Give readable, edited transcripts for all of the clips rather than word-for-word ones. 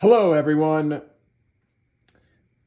Hello, everyone.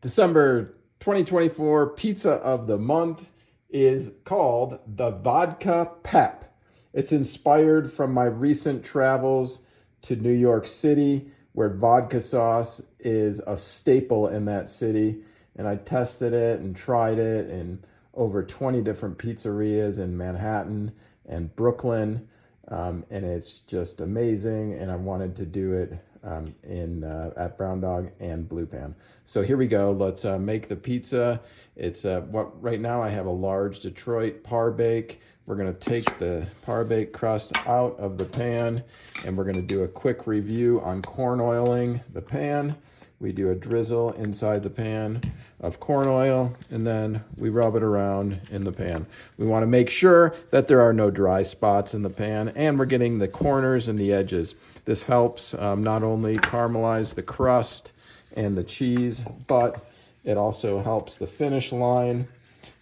December 2024 pizza of the month is called the Vodka Pep. It's inspired from my recent travels to New York City, where vodka sauce is a staple in that city. And I tested it and tried it in over 20 different pizzerias in Manhattan and Brooklyn. And it's just amazing. And I wanted to do it at Brown Dog and Blue Pan. So here we go. Let's make the pizza. It's what right now I have a large Detroit par bake. We're gonna take the par bake crust out of the pan, and we're gonna do a quick review on corn oiling the pan. We do a drizzle inside the pan of corn oil, and then we rub it around in the pan. We want to make sure that there are no dry spots in the pan, and we're getting the corners and the edges. This helps not only caramelize the crust and the cheese, but it also helps the finish line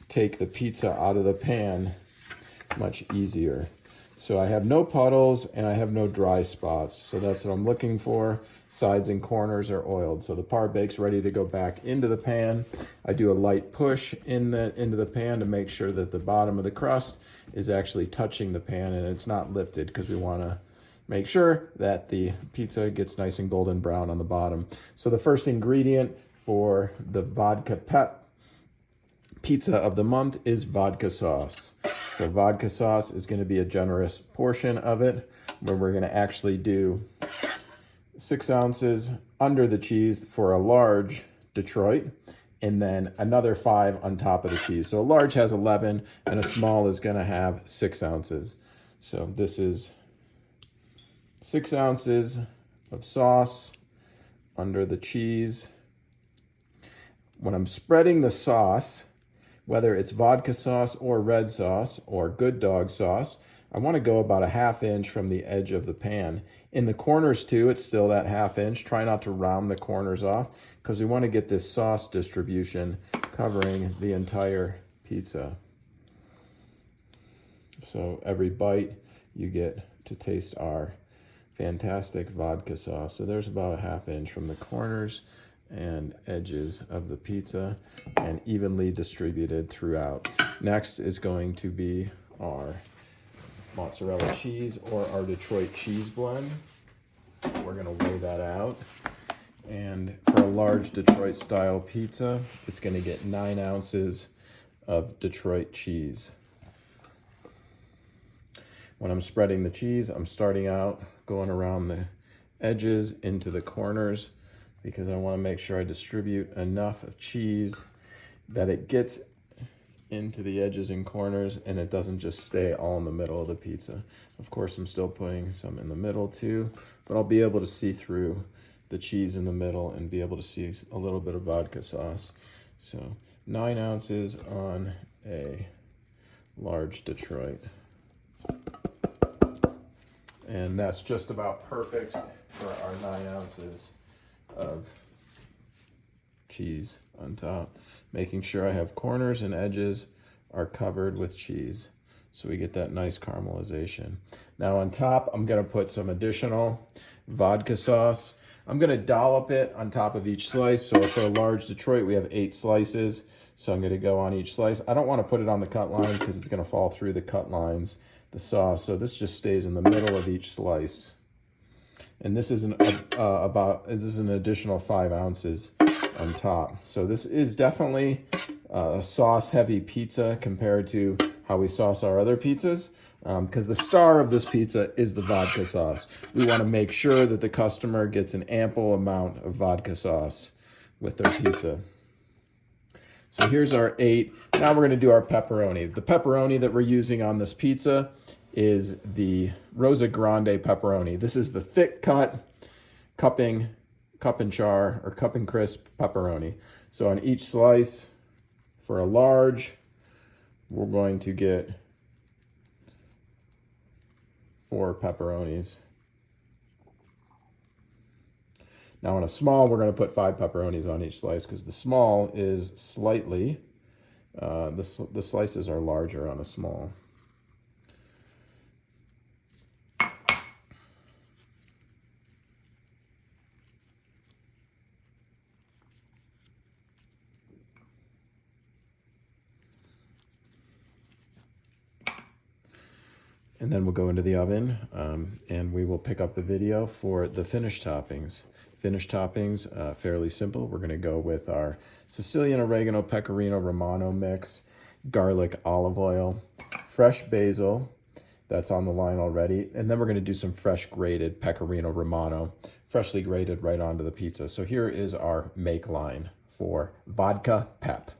take the pizza out of the pan much easier. So I have no puddles and I have no dry spots. So that's what I'm looking for. Sides and corners are oiled. So the par bake's ready to go back into the pan. I do a light push into the pan to make sure that the bottom of the crust is actually touching the pan and it's not lifted, because we want to make sure that the pizza gets nice and golden brown on the bottom. So the first ingredient for the Vodka Pep pizza of the month is vodka sauce. So vodka sauce is going to be a generous portion of it, where we're going to actually do 6 ounces under the cheese for a large Detroit, and then another 5 on top of the cheese. So a large has 11 and a small is going to have 6 ounces. So this is 6 ounces of sauce under the cheese. When I'm spreading the sauce, whether it's vodka sauce or red sauce or good dog sauce, I want to go about a 1/2 inch from the edge of the pan. In the corners too, it's still that 1/2 inch. Try not to round the corners off, because we want to get this sauce distribution covering the entire pizza. So every bite you get to taste our fantastic vodka sauce. So there's about a 1/2 inch from the corners and edges of the pizza, and evenly distributed throughout. Next is going to be our mozzarella cheese, or our Detroit cheese blend. We're going to weigh that out. And for a large Detroit style pizza, it's going to get 9 ounces of Detroit cheese. When I'm spreading the cheese, I'm starting out going around the edges into the corners, because I want to make sure I distribute enough of cheese that it gets into the edges and corners and it doesn't just stay all in the middle of the pizza. Of course, I'm still putting some in the middle too, but I'll be able to see through the cheese in the middle and be able to see a little bit of vodka sauce. So 9 ounces on a large Detroit. And that's just about perfect for our 9 ounces of cheese on top, making sure I have corners and edges are covered with cheese, so we get that nice caramelization. Now on top, I'm going to put some additional vodka sauce. I'm going to dollop it on top of each slice. So for a large Detroit, we have 8 slices. So I'm going to go on each slice. I don't want to put it on the cut lines, because it's going to fall through the cut lines, the sauce. So this just stays in the middle of each slice. And this is an additional 5 ounces on top. So this is definitely a sauce-heavy pizza compared to how we sauce our other pizzas, because the star of this pizza is the vodka sauce. We want to make sure that the customer gets an ample amount of vodka sauce with their pizza. So here's our 8. Now we're going to do our pepperoni. The pepperoni that we're using on this pizza is the Rosa Grande pepperoni. This is the thick cut, cup and char, or cup and crisp pepperoni. So on each slice, for a large, we're going to get 4 pepperonis. Now on a small, we're going to put 5 pepperonis on each slice, because the small is slightly, the slices are larger on a small. And then we'll go into the oven and we will pick up the video for the finished toppings. Finished toppings, fairly simple. We're gonna go with our Sicilian oregano, pecorino romano mix, garlic, olive oil, fresh basil, that's on the line already. And then we're gonna do some fresh grated pecorino romano, freshly grated right onto the pizza. So here is our make line for Vodka Pep.